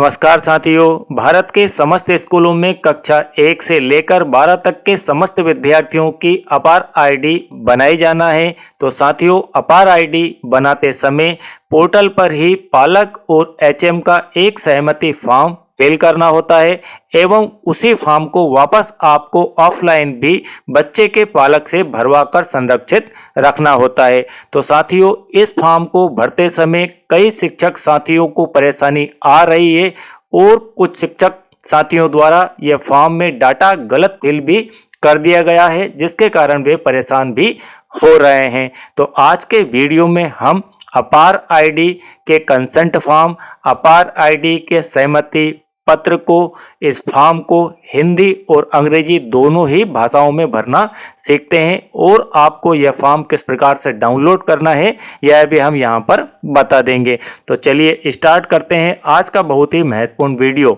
नमस्कार साथियों, भारत के समस्त स्कूलों में कक्षा 1 से लेकर 12 तक के समस्त विद्यार्थियों की अपार आईडी बनाई जाना है। तो साथियों, अपार आईडी बनाते समय पोर्टल पर ही पालक और एचएम का एक सहमति फॉर्म फिल करना होता है एवं उसी फॉर्म को वापस आपको ऑफलाइन भी बच्चे के पालक से भरवाकर संरक्षित रखना होता है। तो साथियों, इस फॉर्म को भरते समय कई शिक्षक साथियों को परेशानी आ रही है और कुछ शिक्षक साथियों द्वारा यह फॉर्म में डाटा गलत फिल भी कर दिया गया है, जिसके कारण वे परेशान भी हो रहे हैं। तो आज के वीडियो में हम अपार आईडी के कंसेंट फॉर्म, अपार आईडी के सहमति पत्र को, इस फॉर्म को हिंदी और अंग्रेजी दोनों ही भाषाओं में भरना सीखते हैं और आपको यह फॉर्म किस प्रकार से डाउनलोड करना है यह भी हम यहाँ पर बता देंगे। तो चलिए स्टार्ट करते हैं आज का बहुत ही महत्वपूर्ण वीडियो।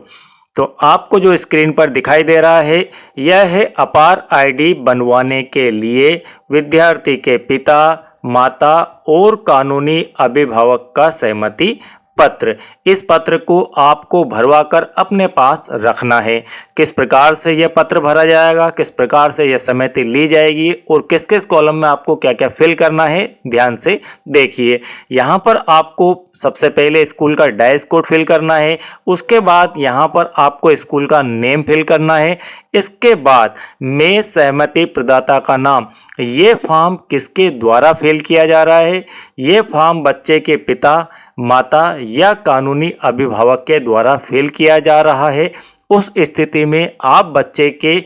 तो आपको जो स्क्रीन पर दिखाई दे रहा है यह है अपार आईडी बनवाने के लिए विद्यार्थी के पिता, माता और कानूनी अभिभावक का सहमति पत्र। इस पत्र को आपको भरवाकर अपने पास रखना है। किस प्रकार से यह पत्र भरा जाएगा, किस प्रकार से यह सहमति ली जाएगी और किस किस कॉलम में आपको क्या क्या फिल करना है, ध्यान से देखिए। यहाँ पर आपको सबसे पहले स्कूल का डैश कोड फिल करना है, उसके बाद यहाँ पर आपको स्कूल का नेम फिल करना है, इसके बाद में सहमति प्रदाता का नाम। ये फॉर्म किसके द्वारा फिल किया जा रहा है? ये फॉर्म बच्चे के पिता, माता या कानूनी अभिभावक के द्वारा फिल किया जा रहा है। उस स्थिति में आप बच्चे के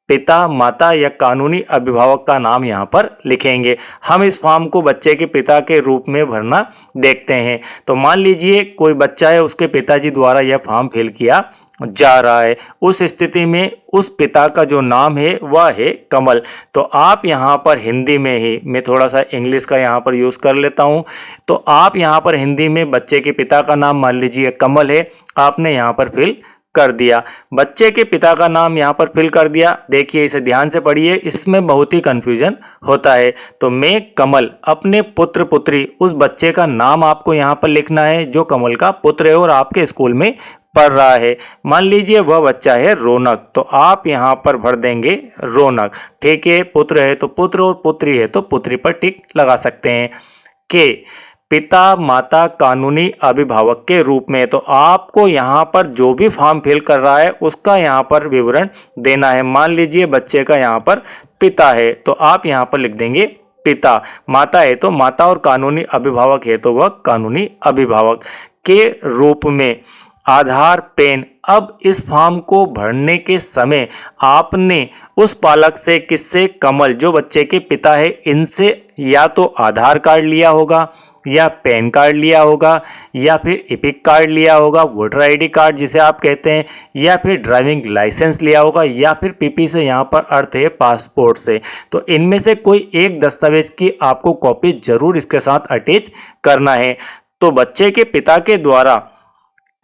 पिता, माता या कानूनी अभिभावक का नाम यहाँ पर लिखेंगे। हम इस फॉर्म को बच्चे के पिता के रूप में भरना देखते हैं। तो मान लीजिए कोई बच्चा है, उसके पिताजी द्वारा यह फॉर्म फिल किया जा रहा है। उस स्थिति में उस पिता का जो नाम है वह है कमल। तो आप यहाँ पर हिंदी में ही, मैं थोड़ा सा इंग्लिश का यहाँ पर यूज़ कर लेता हूँ, तो आप यहाँ पर हिंदी में बच्चे के पिता का नाम मान लीजिए कमल है, आपने यहाँ पर फिल कर दिया। बच्चे के पिता का नाम यहाँ पर फिल कर दिया। देखिए, इसे ध्यान से पढ़िए, इसमें बहुत ही कंफ्यूजन होता है। तो मैं कमल अपने पुत्र पुत्री, उस बच्चे का नाम आपको यहाँ पर लिखना है जो कमल का पुत्र है और आपके स्कूल में पढ़ रहा है। मान लीजिए वह बच्चा है रौनक, तो आप यहाँ पर भर देंगे रौनक। ठीक है, पुत्र है तो पुत्र और पुत्री है तो पुत्री पर टिक लगा सकते हैं। के पिता, माता, कानूनी अभिभावक के रूप में, तो आपको यहाँ पर जो भी फॉर्म फिल कर रहा है उसका यहाँ पर विवरण देना है। मान लीजिए बच्चे का यहाँ पर पिता है तो आप यहाँ पर लिख देंगे पिता, माता है तो माता और कानूनी अभिभावक है तो वह कानूनी अभिभावक के रूप में। आधार, पैन। अब इस फॉर्म को भरने के समय आपने उस पालक से, किससे? कमल, जो बच्चे के पिता है, इनसे या तो आधार कार्ड लिया होगा या पैन कार्ड लिया होगा या फिर एपिक कार्ड लिया होगा, वोटर आईडी कार्ड जिसे आप कहते हैं, या फिर ड्राइविंग लाइसेंस लिया होगा, या फिर पीपी से यहाँ पर अर्थ है पासपोर्ट से। तो इनमें से कोई एक दस्तावेज की आपको कॉपी जरूर इसके साथ अटैच करना है। तो बच्चे के पिता के द्वारा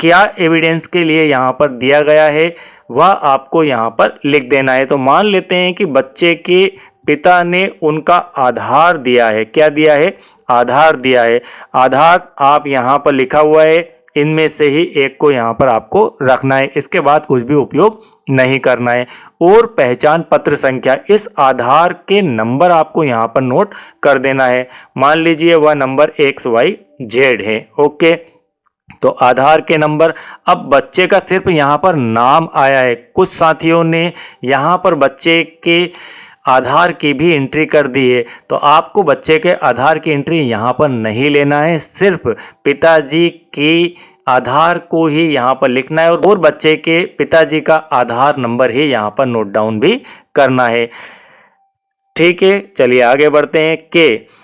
क्या एविडेंस के लिए यहाँ पर दिया गया है वह आपको यहाँ पर लिख देना है। तो मान लेते हैं कि बच्चे के पिता ने उनका आधार दिया है। क्या दिया है? आधार दिया है। आधार आप यहाँ पर लिखा हुआ है, इनमें से ही एक को यहाँ पर आपको रखना है, इसके बाद कुछ भी उपयोग नहीं करना है। और पहचान पत्र संख्या, इस आधार के नंबर आपको यहाँ पर नोट कर देना है। मान लीजिए वह नंबर XYZ है। ओके, तो आधार के नंबर। अब बच्चे का सिर्फ यहाँ पर नाम आया है, कुछ साथियों ने यहाँ पर बच्चे के आधार की भी एंट्री कर दी है, तो आपको बच्चे के आधार की एंट्री यहाँ पर नहीं लेना है, सिर्फ पिताजी की आधार को ही यहाँ पर लिखना है और बच्चे के पिताजी का आधार नंबर ही यहाँ पर नोट डाउन भी करना है। ठीक है, चलिए आगे बढ़ते हैं। के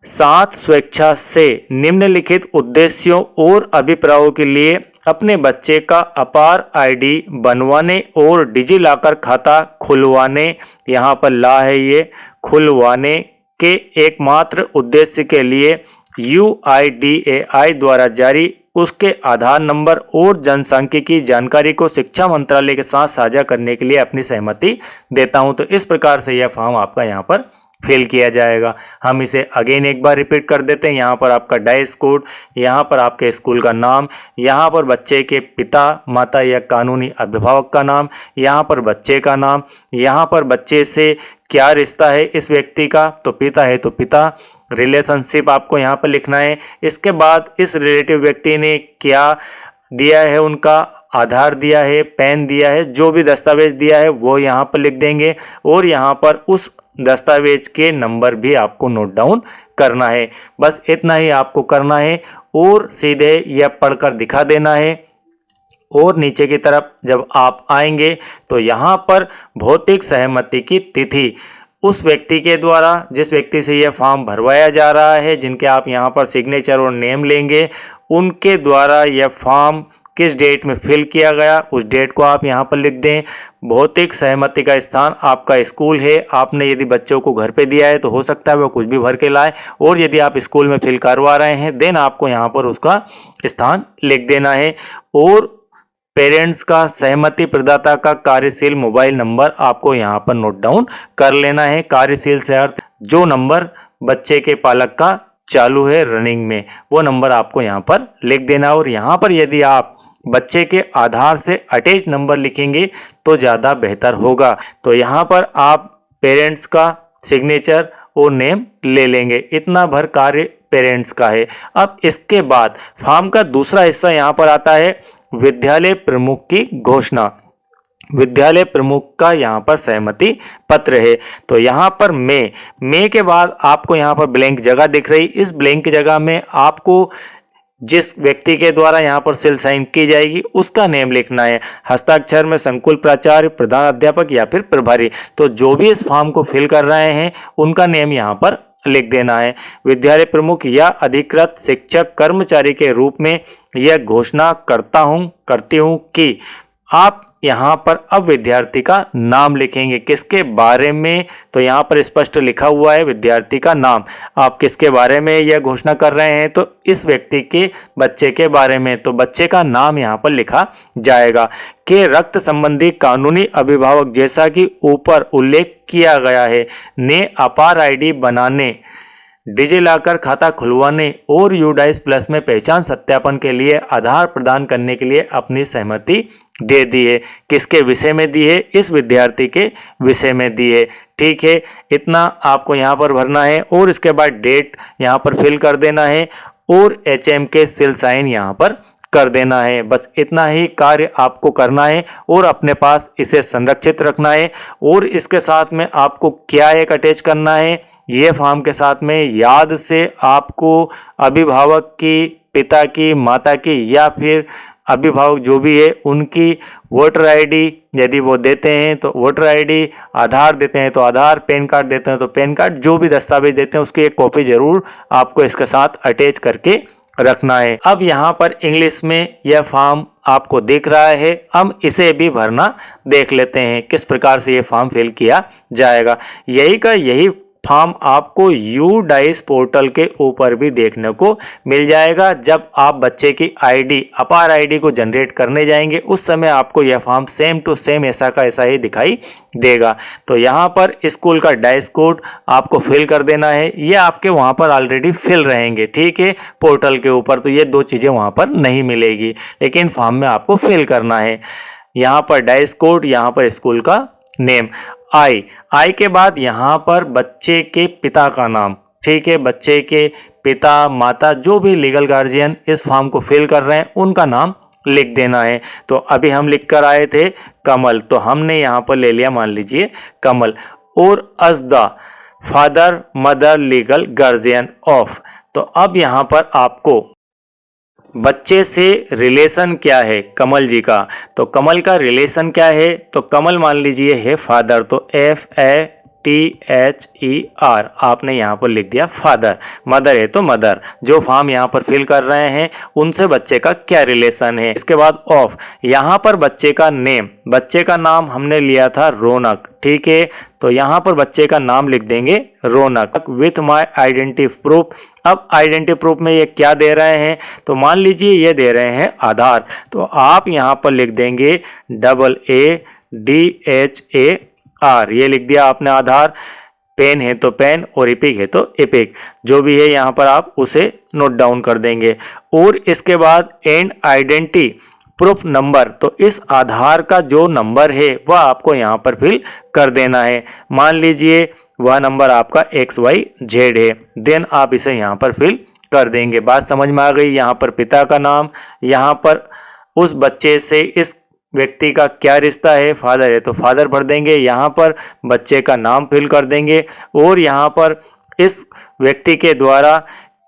साथ स्वेच्छा से निम्नलिखित उद्देश्यों और अभिप्रायों के लिए अपने बच्चे का अपार आईडी बनवाने और डिजिलॉकर खाता खुलवाने, यहाँ पर ला है ये, खुलवाने के एकमात्र उद्देश्य के लिए UIDAI द्वारा जारी उसके आधार नंबर और जनसांख्यिकी जानकारी को शिक्षा मंत्रालय के साथ साझा करने के लिए अपनी सहमति देता हूं। तो इस प्रकार से यह फॉर्म आपका यहाँ पर फिल किया जाएगा। हम इसे अगेन एक बार रिपीट कर देते हैं। यहाँ पर आपका डाइस कोड, यहाँ पर आपके स्कूल का नाम, यहाँ पर बच्चे के पिता माता या कानूनी अभिभावक का नाम, यहाँ पर बच्चे का नाम, यहाँ पर बच्चे से क्या रिश्ता है इस व्यक्ति का, तो पिता है तो पिता, रिलेशनशिप आपको यहाँ पर लिखना है। इसके बाद इस रिलेटिव व्यक्ति ने क्या दिया है, उनका आधार दिया है, पैन दिया है, जो भी दस्तावेज दिया है वो यहाँ पर लिख देंगे और यहाँ पर उस दस्तावेज के नंबर भी आपको नोट डाउन करना है। बस इतना ही आपको करना है और सीधे यह पढ़कर दिखा देना है। और नीचे की तरफ जब आप आएंगे तो यहाँ पर भौतिक सहमति की तिथि उस व्यक्ति के द्वारा, जिस व्यक्ति से यह फॉर्म भरवाया जा रहा है, जिनके आप यहाँ पर सिग्नेचर और नेम लेंगे, उनके द्वारा यह फॉर्म किस डेट में फिल किया गया उस डेट को आप यहाँ पर लिख दें। भौतिक सहमति का स्थान आपका स्कूल है। आपने यदि बच्चों को घर पे दिया है तो हो सकता है वो कुछ भी भर के लाए, और यदि आप स्कूल में फिल करवा रहे हैं देन आपको यहाँ पर उसका स्थान लिख देना है। और पेरेंट्स का सहमति प्रदाता का कार्यशील मोबाइल नंबर आपको यहाँ पर नोट डाउन कर लेना है। कार्यशील से अर्थ जो नंबर बच्चे के पालक का चालू है रनिंग में, वो नंबर आपको यहाँ पर लिख देना। और यहाँ पर यदि आप बच्चे के आधार से अटैच नंबर लिखेंगे तो ज़्यादा बेहतर होगा। तो यहाँ पर आप पेरेंट्स का सिग्नेचर और नेम ले लेंगे। इतना भर कार्य पेरेंट्स का है। अब इसके बाद फॉर्म का दूसरा हिस्सा यहाँ पर आता है विद्यालय प्रमुख की घोषणा। विद्यालय प्रमुख का यहाँ पर सहमति पत्र है। तो यहाँ पर मे के बाद आपको यहाँ पर ब्लैंक जगह दिख रही, इस ब्लैंक जगह में आपको जिस व्यक्ति के द्वारा यहाँ पर सील साइन की जाएगी उसका नेम लिखना है। हस्ताक्षर में संकुल प्राचार्य, प्रधान अध्यापक या फिर प्रभारी, तो जो भी इस फॉर्म को फिल कर रहे हैं उनका नेम यहाँ पर लिख देना है। विद्यालय प्रमुख या अधिकृत शिक्षक कर्मचारी के रूप में यह घोषणा करती हूँ कि आप यहाँ पर अब विद्यार्थी का नाम लिखेंगे। किसके बारे में, तो यहाँ पर स्पष्ट लिखा हुआ है विद्यार्थी का नाम। आप किसके बारे में यह घोषणा कर रहे हैं, तो इस व्यक्ति के बच्चे के बारे में, तो बच्चे का नाम यहाँ पर लिखा जाएगा। के रक्त संबंधी कानूनी अभिभावक जैसा कि ऊपर उल्लेख किया गया है ने अपार आईडी बनाने, डिजिलॉकर खाता खुलवाने और यूडाइस प्लस में पहचान सत्यापन के लिए आधार प्रदान करने के लिए अपनी सहमति दे दी है। किसके विषय में दी है, इस विद्यार्थी के विषय में दी है। ठीक है, इतना आपको यहाँ पर भरना है और इसके बाद डेट यहाँ पर फिल कर देना है और HM के सील साइन यहाँ पर कर देना है। बस इतना ही कार्य आपको करना है और अपने पास इसे संरक्षित रखना है। और इसके साथ में आपको क्या एक अटैच करना है, ये फॉर्म के साथ में याद से आपको अभिभावक की, पिता की, माता की या फिर अभिभावक जो भी है उनकी वोटर आईडी यदि वो देते हैं तो वोटर आईडी, आधार देते हैं तो आधार, पैन कार्ड देते हैं तो पैन कार्ड, जो भी दस्तावेज देते हैं उसकी एक कॉपी जरूर आपको इसके साथ अटैच करके रखना है। अब यहाँ पर इंग्लिश में यह फॉर्म आपको दिख रहा है, हम इसे भी भरना देख लेते हैं किस प्रकार से यह फॉर्म फिल किया जाएगा। यही फॉर्म आपको यूडाइस पोर्टल के ऊपर भी देखने को मिल जाएगा। जब आप बच्चे की आईडी, अपार आईडी को जनरेट करने जाएंगे उस समय आपको यह फॉर्म सेम टू सेम ऐसा का ऐसा ही दिखाई देगा। तो यहाँ पर स्कूल का डाइस कोड आपको फिल कर देना है। ये आपके वहाँ पर ऑलरेडी फिल रहेंगे, ठीक है, पोर्टल के ऊपर, तो ये दो चीज़ें वहाँ पर नहीं मिलेगी, लेकिन फॉर्म में आपको फिल करना है। यहाँ पर डाइस कोड, यहाँ पर स्कूल का नेम, आई के बाद यहाँ पर बच्चे के पिता का नाम, ठीक है, बच्चे के पिता, माता, जो भी लीगल गार्जियन इस फॉर्म को फिल कर रहे हैं उनका नाम लिख देना है। तो अभी हम लिख कर आए थे कमल, तो हमने यहाँ पर ले लिया मान लीजिए कमल। और us the father mother legal guardian of, तो अब यहाँ पर आपको बच्चे से रिलेशन क्या है कमल जी का, तो कमल का रिलेशन क्या है, तो कमल मान लीजिए है फादर, तो FATHER आपने यहाँ पर लिख दिया फादर। मदर है तो मदर। जो फॉर्म यहाँ पर फिल कर रहे हैं उनसे बच्चे का क्या रिलेशन है। इसके बाद ऑफ, यहाँ पर बच्चे का नेम, बच्चे का नाम हमने लिया था रौनक, ठीक है, तो यहाँ पर बच्चे का नाम लिख देंगे रौनक। विथ माई आइडेंटिटी प्रूफ, अब आइडेंटिटी प्रूफ में ये क्या दे रहे हैं, तो मान लीजिए ये दे रहे हैं आधार, तो आप यहाँ पर लिख देंगे AADHAR, ये लिख दिया आपने आधार। पेन है तो पेन और इपिक है तो इपिक, जो भी है यहाँ पर आप उसे नोट डाउन कर देंगे। और इसके बाद एंड आइडेंटिटी प्रूफ नंबर, तो इस आधार का जो नंबर है वह आपको यहाँ पर फिल कर देना है। मान लीजिए वह नंबर आपका XYZ है, देन आप इसे यहाँ पर फिल कर देंगे। बात समझ में आ गई। यहाँ पर पिता का नाम, यहाँ पर उस बच्चे से इस व्यक्ति का क्या रिश्ता है, फादर है तो फादर भर देंगे, यहाँ पर बच्चे का नाम फिल कर देंगे और यहाँ पर इस व्यक्ति के द्वारा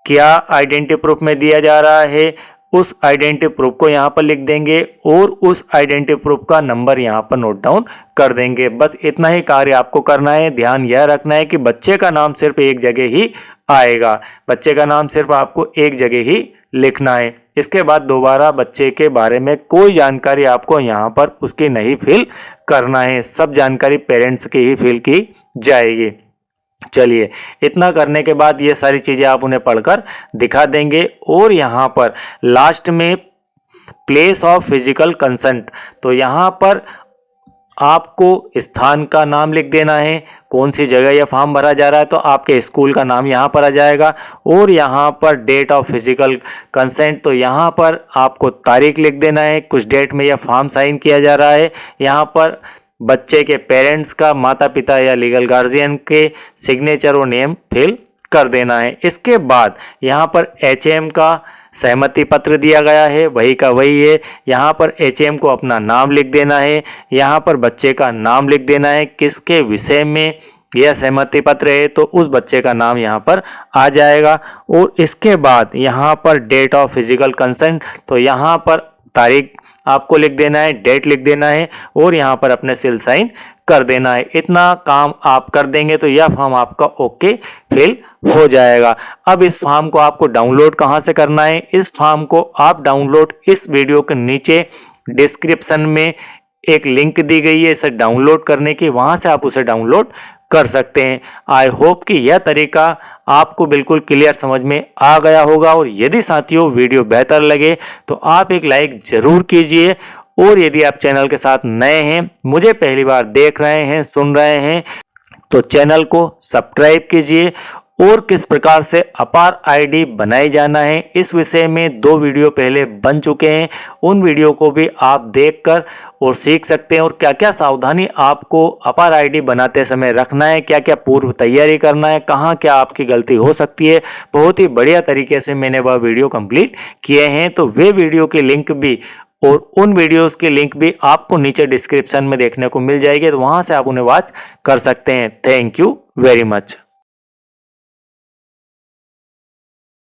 क्या आइडेंटिटी प्रूफ में दिया जा रहा है उस आइडेंटिटी प्रूफ को यहाँ पर लिख देंगे और उस आइडेंटिटी प्रूफ का नंबर यहाँ पर नोट डाउन कर देंगे। बस इतना ही कार्य आपको करना है। ध्यान यह रखना है कि बच्चे का नाम सिर्फ एक जगह ही आएगा, बच्चे का नाम सिर्फ आपको एक जगह ही लिखना है। इसके बाद दोबारा बच्चे के बारे में कोई जानकारी आपको यहाँ पर उसकी नहीं फिल करना है, सब जानकारी पेरेंट्स की ही फिल की जाएगी। चलिए, इतना करने के बाद ये सारी चीज़ें आप उन्हें पढ़कर दिखा देंगे और यहाँ पर लास्ट में प्लेस ऑफ फिजिकल कंसेंट, तो यहाँ पर आपको स्थान का नाम लिख देना है, कौन सी जगह यह फॉर्म भरा जा रहा है तो आपके स्कूल का नाम यहाँ पर आ जाएगा और यहाँ पर डेट ऑफ फिजिकल कंसेंट, तो यहाँ पर आपको तारीख लिख देना है, कुछ डेट में यह फॉर्म साइन किया जा रहा है। यहाँ पर बच्चे के पेरेंट्स का, माता पिता या लीगल गार्जियन के सिग्नेचर और नेम फिल कर देना है। इसके बाद यहाँ पर HM का सहमति पत्र दिया गया है, वही का वही है। यहाँ पर HM को अपना नाम लिख देना है, यहाँ पर बच्चे का नाम लिख देना है, किसके विषय में यह सहमति पत्र है तो उस बच्चे का नाम यहाँ पर आ जाएगा। और इसके बाद यहाँ पर डेट ऑफ फिजिकल कंसेंट, तो यहाँ पर तारीख आपको लिख देना है, डेट लिख देना है और यहाँ पर अपने सील साइन कर देना है। इतना काम आप कर देंगे तो यह फॉर्म आपका ओके फिल हो जाएगा। अब इस फॉर्म को आपको डाउनलोड कहाँ से करना है? इस फॉर्म को आप डाउनलोड इस वीडियो के नीचे डिस्क्रिप्शन में एक लिंक दी गई है इसे डाउनलोड करने की, वहां से आप उसे डाउनलोड कर सकते हैं। आई होप कि यह तरीका आपको बिल्कुल क्लियर समझ में आ गया होगा और यदि साथियों वीडियो बेहतर लगे तो आप एक लाइक जरूर कीजिए और यदि आप चैनल के साथ नए हैं, मुझे पहली बार देख रहे हैं, सुन रहे हैं, तो चैनल को सब्सक्राइब कीजिए। और किस प्रकार से अपार आईडी बनाई जाना है इस विषय में 2 वीडियो पहले बन चुके हैं, उन वीडियो को भी आप देखकर और सीख सकते हैं और क्या क्या सावधानी आपको अपार आईडी बनाते समय रखना है, क्या क्या पूर्व तैयारी करना है, कहाँ क्या आपकी गलती हो सकती है। बहुत ही बढ़िया तरीके से मैंने वह वीडियो कंप्लीट किए हैं, तो वे वीडियो के लिंक भी और उन वीडियोस की लिंक भी आपको नीचे डिस्क्रिप्शन में देखने को मिल जाएगी, तो वहां से आप उन्हें वॉच कर सकते हैं। Thank you very much.